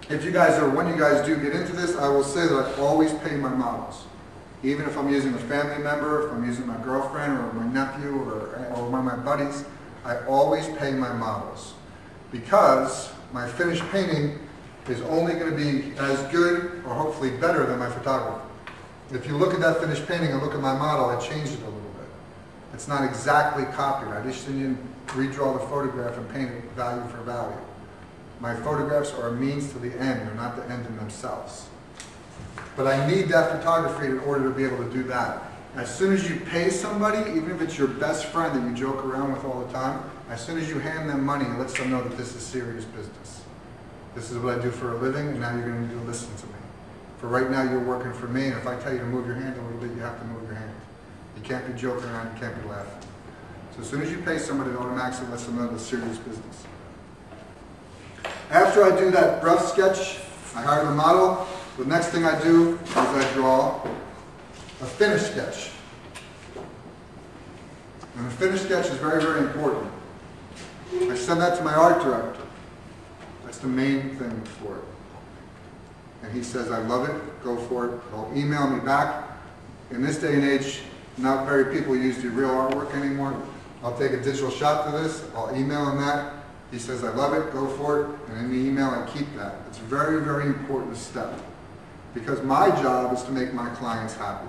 if you guys, or when you guys do get into this, I will say that I always pay my models. Even if I'm using a family member, if I'm using my girlfriend or my nephew or one of my buddies, I always pay my models. Because my finished painting is only going to be as good or hopefully better than my photography. If you look at that finished painting and look at my model, I changed it a little bit. It's not exactly copied. I just didn't redraw the photograph and paint it value for value. My photographs are a means to the end. They're not the end in themselves. But I need that photography in order to be able to do that. As soon as you pay somebody, even if it's your best friend that you joke around with all the time, as soon as you hand them money, it lets them know that this is serious business. This is what I do for a living, and now you're going to listen to me. For right now, you're working for me, and if I tell you to move your hand a little bit, you have to move your hand. You can't be joking around, you can't be laughing. So as soon as you pay somebody, it automatically lets them know it's serious business. After I do that rough sketch, I hire the model. The next thing I do is I draw a finished sketch. And the finished sketch is very, very important. I send that to my art director. That's the main thing for it. And he says, I love it, go for it. He'll email me back. In this day and age, not very people use the real artwork anymore. I'll take a digital shot to this, I'll email him that. He says, I love it, go for it. And in the email, I keep that. It's a very, very important step. Because my job is to make my clients happy.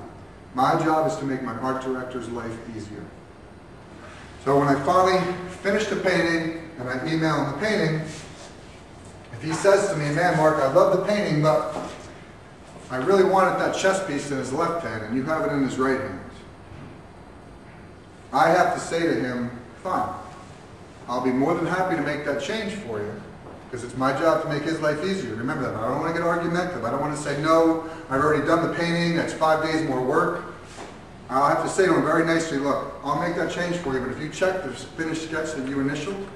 My job is to make my art director's life easier. So when I finally finish the painting and I email him the painting, if he says to me, man, Mark, I love the painting, but I really wanted that chess piece in his left hand and you have it in his right hand, I have to say to him, fine, I'll be more than happy to make that change for you, because it's my job to make his life easier. Remember that. I don't want to get argumentative. I don't want to say, no, I've already done the painting, that's 5 days more work. I'll have to say to him very nicely, look, I'll make that change for you, but if you check the finished sketch that you initialed,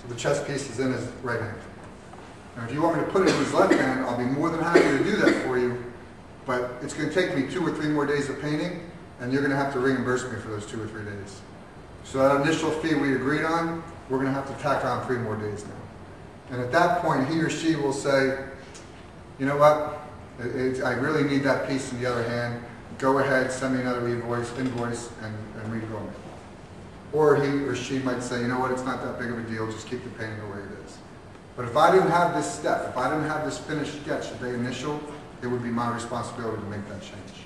the chess piece is in his right hand. And if you want me to put it in his left hand, I'll be more than happy to do that for you, but it's going to take me 2 or 3 more days of painting, and you're going to have to reimburse me for those 2 or 3 days. So that initial fee we agreed on, we're going to have to tack on 3 more days now. And at that point, he or she will say, you know what, I really need that piece in the other hand. Go ahead, send me another invoice and redraw it. Or he or she might say, you know what, it's not that big of a deal, just keep the painting the way it is. But if I didn't have this step, if I didn't have this finished sketch that they initial, it would be my responsibility to make that change.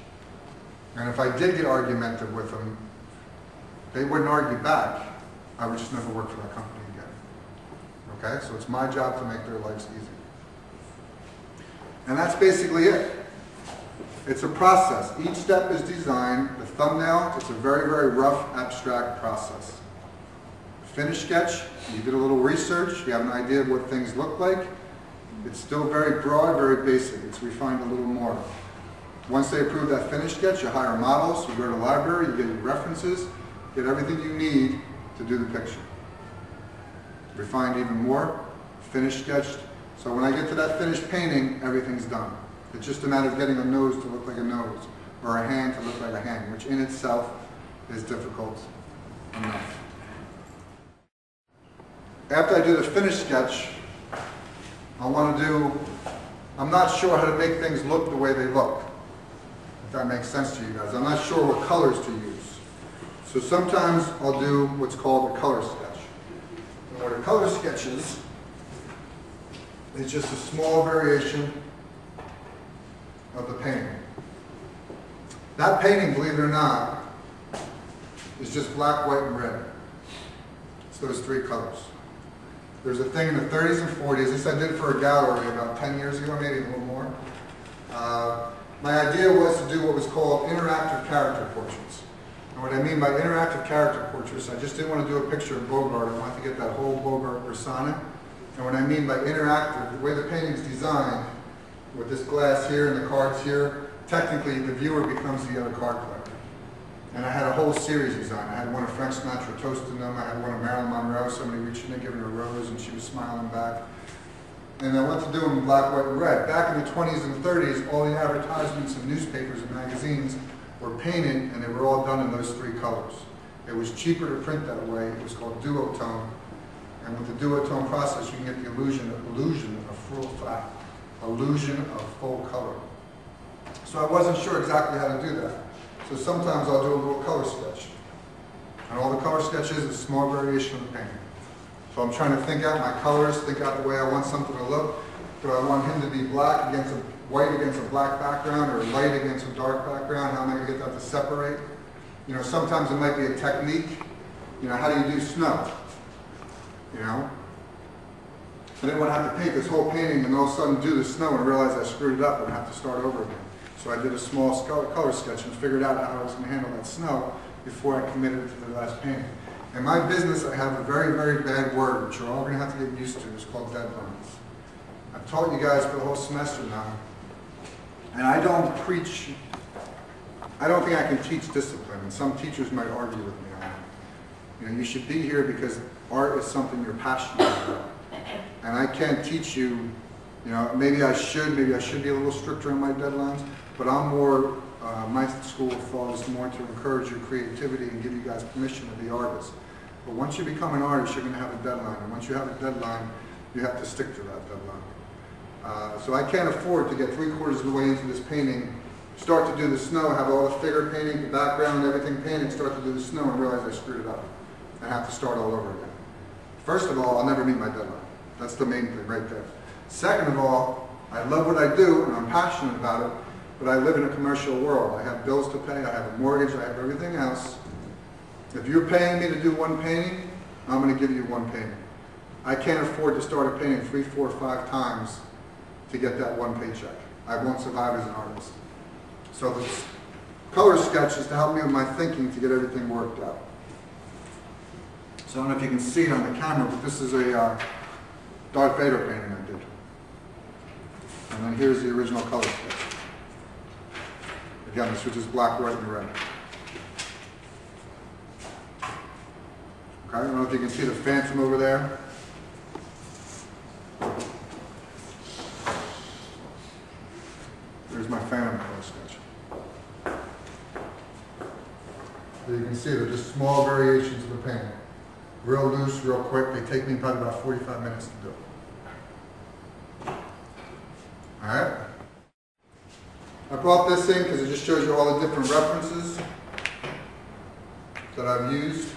And if I did get argumentative with them, they wouldn't argue back. I would just never work for that company again. Okay, so it's my job to make their lives easy. And that's basically it. It's a process. Each step is designed. The thumbnail, it's a very, very rough, abstract process. Finished sketch, you did a little research, you have an idea of what things look like. It's still very broad, very basic. It's refined a little more. Once they approve that finished sketch, you hire models, you go to the library, you get your references, get everything you need to do the picture. Refined even more, finished sketched. So when I get to that finished painting, everything's done. It's just a matter of getting a nose to look like a nose, or a hand to look like a hand, which in itself is difficult enough. After I do the finished sketch, I'm not sure how to make things look the way they look, if that makes sense to you guys. I'm not sure what colors to use. So sometimes I'll do what's called a color sketch. And what a color sketch is just a small variation of the painting. That painting, believe it or not, is just black, white, and red. It's those 3 colors. There's a thing in the 30s and 40s, this I did for a gallery about 10 years ago, maybe a little more. My idea was to do what was called interactive character portraits. And what I mean by interactive character portraits, I just didn't want to do a picture of Bogart, I wanted to get that whole Bogart persona. And what I mean by interactive, the way the painting is designed, with this glass here and the cards here, technically the viewer becomes the other card player. And I had a whole series designed. I had one of Frank Sinatra toasting them. I had one of Marilyn Monroe, somebody reaching in, giving her a rose, and she was smiling back. And I went to do them in black, white, and red. Back in the 20s and 30s, all the advertisements in newspapers and magazines were painted, and they were all done in those 3 colors. It was cheaper to print that way. It was called duotone. And with the duotone process, you can get the illusion of full flat. illusion of full color. So I wasn't sure exactly how to do that. So sometimes I'll do a little color sketch. And all the color sketches is a small variation of the painting. So I'm trying to think out my colors, think out the way I want something to look. Do I want him to be black against a white against a black background, or light against a dark background? How am I going to get that to separate? You know, sometimes it might be a technique. You know, how do you do snow? You know? I didn't want to have to paint this whole painting and all of a sudden do the snow and realize I screwed it up and have to start over again. So I did a small color sketch and figured out how I was going to handle that snow before I committed to the last painting. In my business, I have a very, very bad word, which you're all going to have to get used to. It's called deadlines. I've taught you guys for the whole semester now, and I don't think I can teach discipline, and some teachers might argue with me on that. You know, you should be here because art is something you're passionate about. And I can't teach you, you know, maybe I should be a little stricter on my deadlines, but I'm more, my school of thought is more to encourage your creativity and give you guys permission to be artists. But once you become an artist, you're going to have a deadline, and once you have a deadline, you have to stick to that deadline. So I can't afford to get 3/4 of the way into this painting, start to do the snow, have all the figure painting, the background, everything painted, start to do the snow and realize I screwed it up and have to start all over again. First of all, I'll never meet my deadline. That's the main thing right there. Second of all, I love what I do and I'm passionate about it, but I live in a commercial world. I have bills to pay, I have a mortgage, I have everything else. If you're paying me to do one painting, I'm going to give you one painting. I can't afford to start a painting 3, 4, 5 times to get that one paycheck. I won't survive as an artist. So the color sketch is to help me with my thinking to get everything worked out. So I don't know if you can see it on the camera, but this is a Darth Vader painting I did. And then here's the original color sketch. Again, this was just black, white, and red. Okay, I don't know if you can see the phantom over there. There's my phantom color sketch. So you can see they're just small variations of the painting. Real loose, real quick. They take me probably about 45 minutes to do. Alright? I brought this in because it just shows you all the different references that I've used.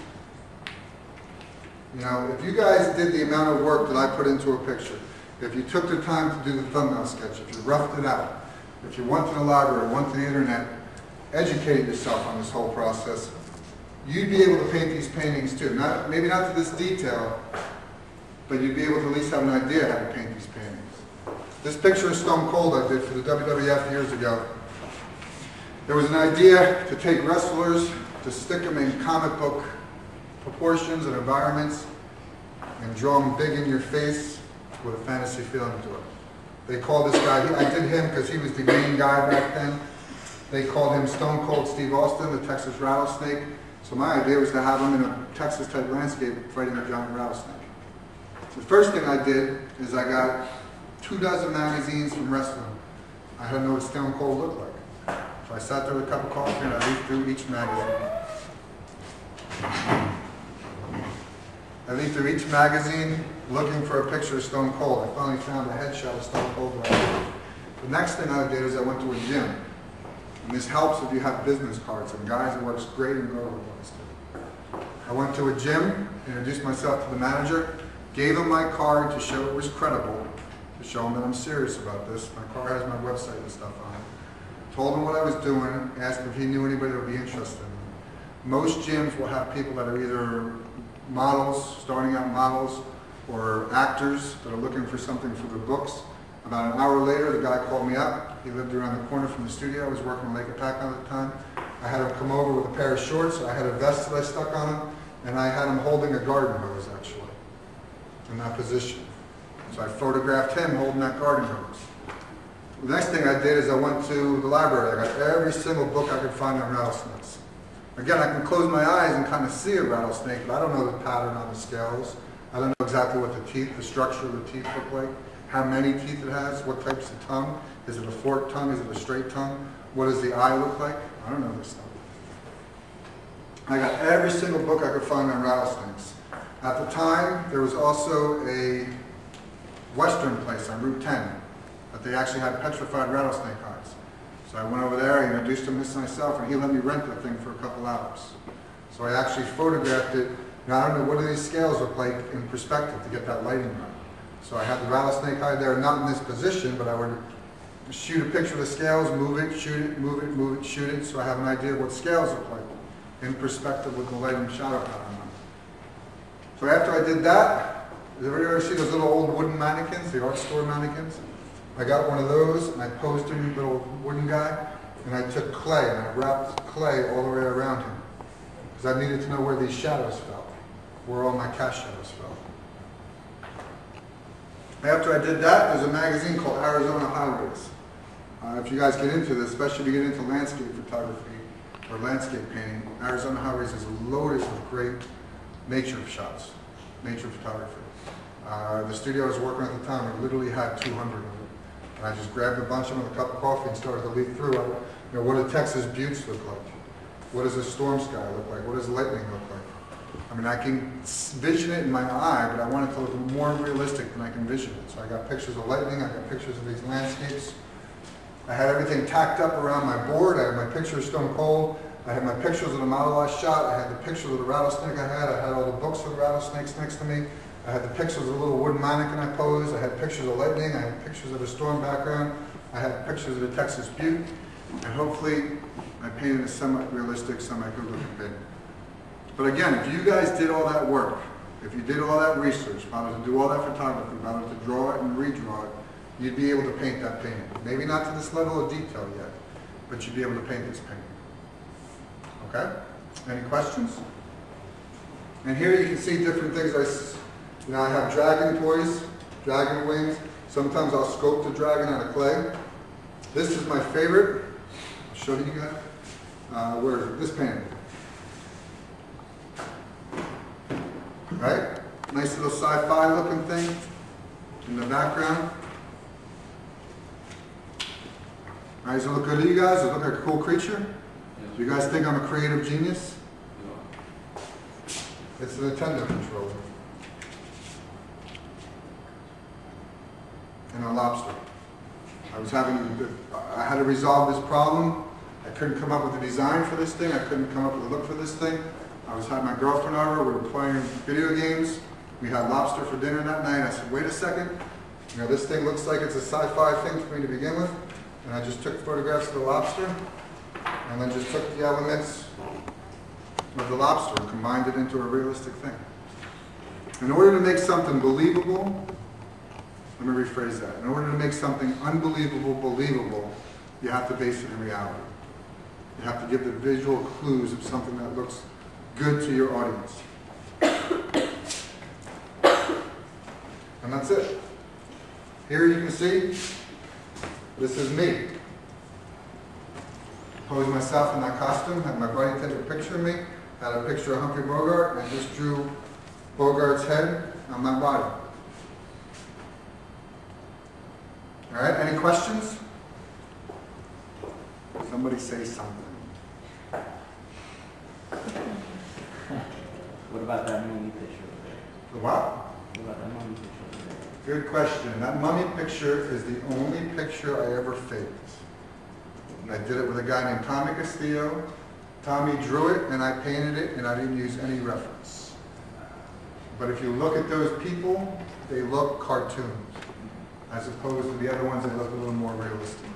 You know, if you guys did the amount of work that I put into a picture, if you took the time to do the thumbnail sketch, if you roughed it out, if you went to the library, went to the internet, educated yourself on this whole process, you'd be able to paint these paintings too. Maybe not to this detail, but you'd be able to at least have an idea how to paint these paintings. This picture of Stone Cold I did for the WWF years ago. There was an idea to take wrestlers, to stick them in comic book proportions and environments, and draw them big in your face with a fantasy feeling to it. They called this guy, I did him because he was the main guy back then. They called him Stone Cold Steve Austin, the Texas Rattlesnake. So my idea was to have him in a Texas-type landscape fighting a giant rattlesnake. The first thing I did is I got 24 magazines from wrestling. I had to know what Stone Cold looked like. So I sat there with a cup of coffee and I read through each magazine. I read through each magazine looking for a picture of Stone Cold. I finally found a headshot of Stone Cold. The next thing I did is I went to a gym. And this helps if you have business cards. And guys, it works great in girl ones too. I went to a gym, introduced myself to the manager, gave him my card to show it was credible, to show him that I'm serious about this. My card has my website and stuff on it. Told him what I was doing, asked if he knew anybody that would be interested. Most gyms will have people that are either models, starting out models, or actors that are looking for something for their books. About an hour later, the guy called me up. He lived around the corner from the studio. I was working on Lake Apache at the time. I had him come over with a pair of shorts. I had a vest that I stuck on him, and I had him holding a garden hose, actually, in that position. So I photographed him holding that garden hose. The next thing I did is I went to the library. I got every single book I could find on rattlesnakes. Again, I can close my eyes and kind of see a rattlesnake, but I don't know the pattern on the scales. I don't know exactly what the teeth, the structure of the teeth look like, how many teeth it has, what types of tongue. Is it a forked tongue? Is it a straight tongue? What does the eye look like? I don't know this stuff. I got every single book I could find on rattlesnakes. At the time, there was also a Western place on Route 10 that they actually had petrified rattlesnake hides. So I went over there, I introduced him to myself, and he let me rent the thing for a couple hours. So I actually photographed it. Now I don't know, what do these scales look like in perspective to get that lighting right? So I had the rattlesnake hide there, not in this position, but I would shoot a picture of the scales, move it, shoot it, move it, move it, shoot it, so I have an idea of what scales look like in perspective with the light and shadow pattern. So after I did that, does everybody ever see those little old wooden mannequins, the art store mannequins? I got one of those, and I posed him, little wooden guy, and I took clay, and I wrapped clay all the way around him, because I needed to know where these shadows fell, where all my cast shadows fell. After I did that, there's a magazine called Arizona Highways. If you guys get into this, especially if you get into landscape photography or landscape painting, Arizona Highways is loaded with great nature shots, nature photography. The studio I was working at the time, we literally had 200 of them. And I just grabbed a bunch of them with a cup of coffee and started to leaf through. You know, what do Texas buttes look like? What does a storm sky look like? What does lightning look like? I mean, I can vision it in my eye, but I want it to look more realistic than I can vision it. So I got pictures of lightning, I got pictures of these landscapes. I had everything tacked up around my board. I had my picture of Stone Cold. I had my pictures of the model I shot. I had the pictures of the rattlesnake I had all the books of the rattlesnakes next to me. I had the pictures of the little wooden mannequin I posed. I had pictures of lightning. I had pictures of a storm background. I had pictures of the Texas butte. And hopefully, I painted a somewhat realistic, semi-good looking painting. But again, if you guys did all that work, if you did all that research, bothered to do all that photography, bothered to draw it and redraw it, you'd be able to paint that painting. Maybe not to this level of detail yet, but you'd be able to paint this painting. Okay? Any questions? And here you can see different things. I have dragon toys, dragon wings. Sometimes I'll sculpt a dragon out of clay. This is my favorite. I'll show you guys. Where is it? This painting. Right? Nice little sci-fi looking thing in the background. All right, does it look good to you guys? Does it look like a cool creature? Do you guys think I'm a creative genius? It's a Nintendo controller. And a lobster. I had to resolve this problem. I couldn't come up with a design for this thing. I couldn't come up with a look for this thing. I was having my girlfriend over. We were playing video games. We had lobster for dinner that night. I said, wait a second. You know, this thing looks like it's a sci-fi thing for me to begin with. And I just took photographs of the lobster and then just took the elements of the lobster and combined it into a realistic thing. In order to make something believable, let me rephrase that. In order to make something unbelievable believable, you have to base it in reality. You have to give the visual clues of something that looks good to your audience. And that's it. Here you can see, this is me. Posed myself in that costume, had my buddy take a picture of me, had a picture of Humphrey Bogart, and just drew Bogart's head on my body. All right, any questions? Somebody say something. What about that mummy picture over there? The what? What about that mummy picture over there? Good question. That mummy picture is the only picture I ever faked. And I did it with a guy named Tommy Castillo. Tommy drew it and I painted it and I didn't use any reference. But if you look at those people, they look cartoons. As opposed to the other ones that look a little more realistic.